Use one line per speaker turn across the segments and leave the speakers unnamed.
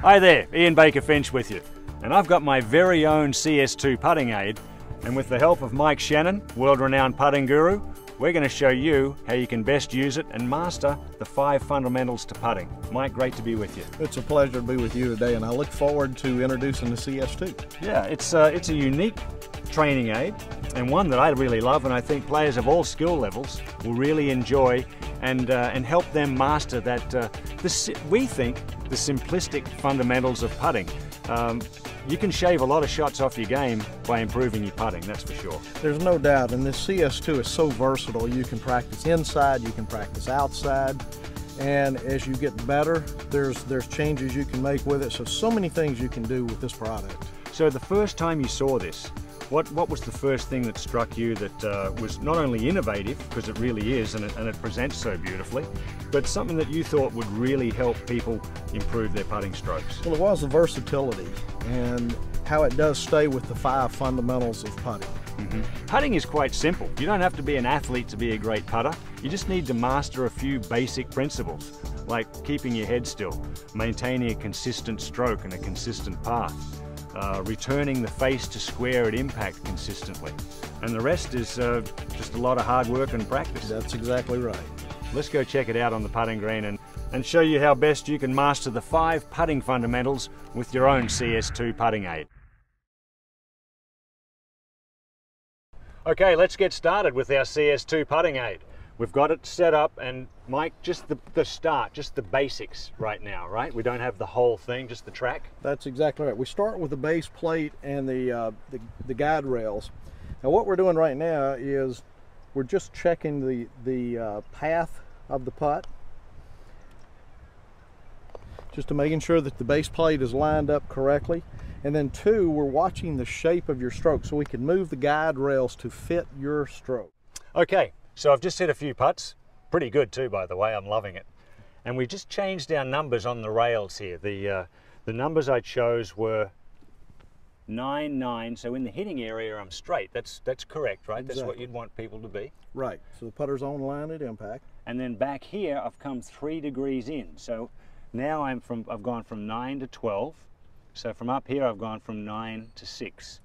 Hi there, Ian Baker Finch with you, and I've got my very own CS2 putting aid, and with the help of Mike Shannon, world-renowned putting guru, we're going to show you how you can best use it and master the 5 fundamentals to putting. Mike, great to be with you.
It's a pleasure to be with you today, and I look forward to introducing the CS2.
Yeah, it's a unique training aid, and one that I really love, and I think players of all skill levels will really enjoy and help them master that, we think, the simplistic fundamentals of putting. You can shave a lot of shots off your game by improving your putting, that's for sure.
There's no doubt, and this CS2 is so versatile. You can practice inside, you can practice outside, and as you get better, there's changes you can make with it. So many things you can do with this product.
So the first time you saw this, what was the first thing that struck you that was not only innovative, because it really is, and it presents so beautifully, but something that you thought would really help people improve their putting strokes?
Well, it was the versatility and how it does stay with the 5 fundamentals of putting.
Putting is quite simple. You don't have to be an athlete to be a great putter. You just need to master a few basic principles, like keeping your head still, maintaining a consistent stroke and a consistent path, returning the face to square at impact consistently. And the rest is just a lot of hard work and practice.
That's exactly right.
Let's go check it out on the putting green and show you how best you can master the 5 putting fundamentals with your own CS2 putting aid. Okay, let's get started with our CS2 putting aid. We've got it set up, and Mike, just the start, just the basics right now, right? We don't have the whole thing, just the track?
That's exactly right. We start with the base plate and the guide rails. Now what we're doing right now is we're just checking the path of the putt, just to making sure that the base plate is lined up correctly. And then 2, we're watching the shape of your stroke so we can move the guide rails to fit your stroke.
Okay, so I've just hit a few putts. Pretty good too, by the way, I'm loving it. And we just changed our numbers on the rails here. The numbers I chose were 9, 9, so in the hitting area I'm straight. That's correct, right?
Exactly.
That's what you'd want people to be.
Right, so the putter's on line at impact.
And then back here I've come 3 degrees in. So now I've gone from 9 to 12. So from up here I've gone from 9 to 6.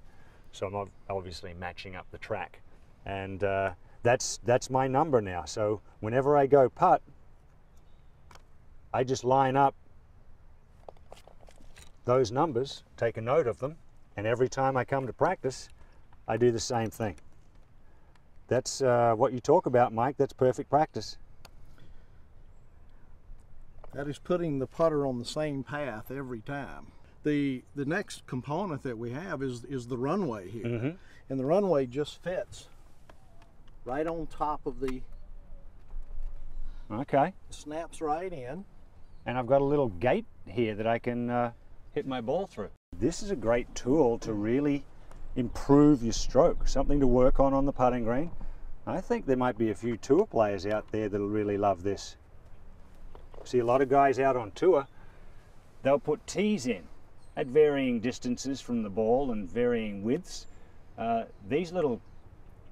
So I'm obviously matching up the track. And that's my number now. So whenever I go putt, I just line up those numbers, take a note of them, and every time I come to practice, I do the same thing. That's what you talk about, Mike. That's perfect practice.
That is putting the putter on the same path every time. The next component that we have is the runway here. And the runway just fits right on top of the...
Okay.
Snaps right in.
And I've got a little gate here that I can hit my ball through. This is a great tool to really improve your stroke, something to work on the putting green. I think there might be a few tour players out there that'll really love this. See a lot of guys out on tour, they'll put tees in at varying distances from the ball and varying widths. These little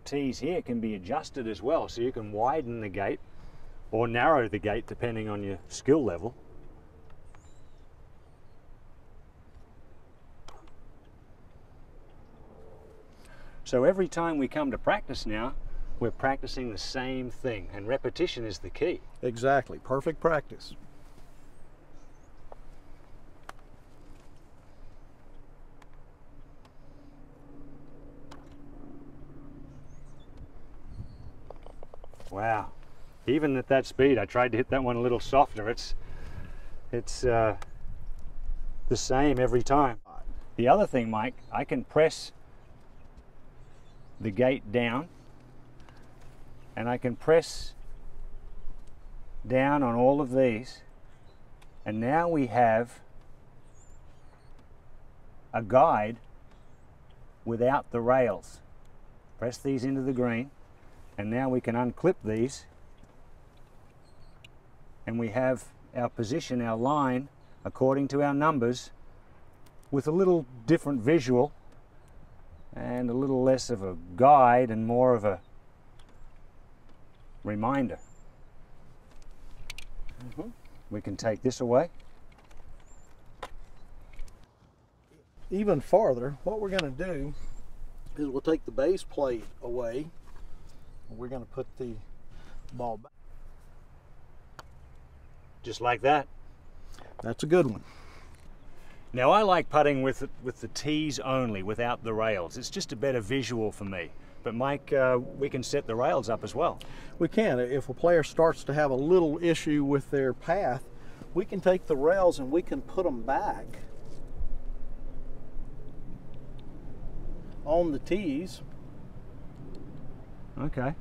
tees here can be adjusted as well, so you can widen the gate or narrow the gate depending on your skill level. So every time we come to practice now, we're practicing the same thing, and repetition is the key.
Exactly, perfect practice.
Wow, even at that speed, I tried to hit that one a little softer. It's the same every time. The other thing, Mike, I can press the gate down, and I can press down on all of these, and now we have a guide without the rails. Press these into the green, and now we can unclip these, and we have our position, our line, according to our numbers, with a little different visual and a little less of a guide and more of a reminder. We can take this away.
even farther, what we're going to do is we'll take the base plate away. We're going to put the ball back.
Just like that.
That's a good one.
Now I like putting with the tees only, without the rails. It's just a better visual for me. But Mike, we can set the rails up as well.
We can. If a player starts to have a little issue with their path, we can take the rails and we can put them back on the tees.
Okay.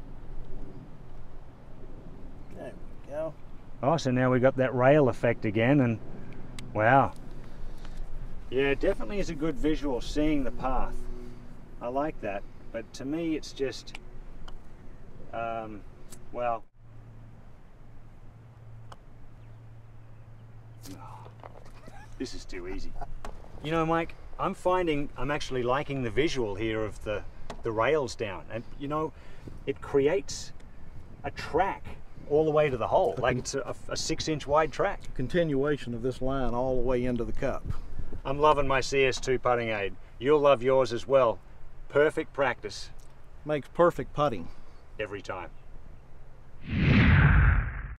There we go.
Oh, so now we got that rail effect again, and wow. Yeah, it definitely is a good visual seeing the path. I like that, but to me it's just, well, this is too easy. You know, Mike, I'm finding I'm actually liking the visual here of the rails down, and you know, it creates a track all the way to the hole, like it's a 6-inch wide track.
Continuation of this line all the way into the cup.
I'm loving my CS2 putting aid. You'll love yours as well. Perfect practice.
Makes perfect putting.
Every time.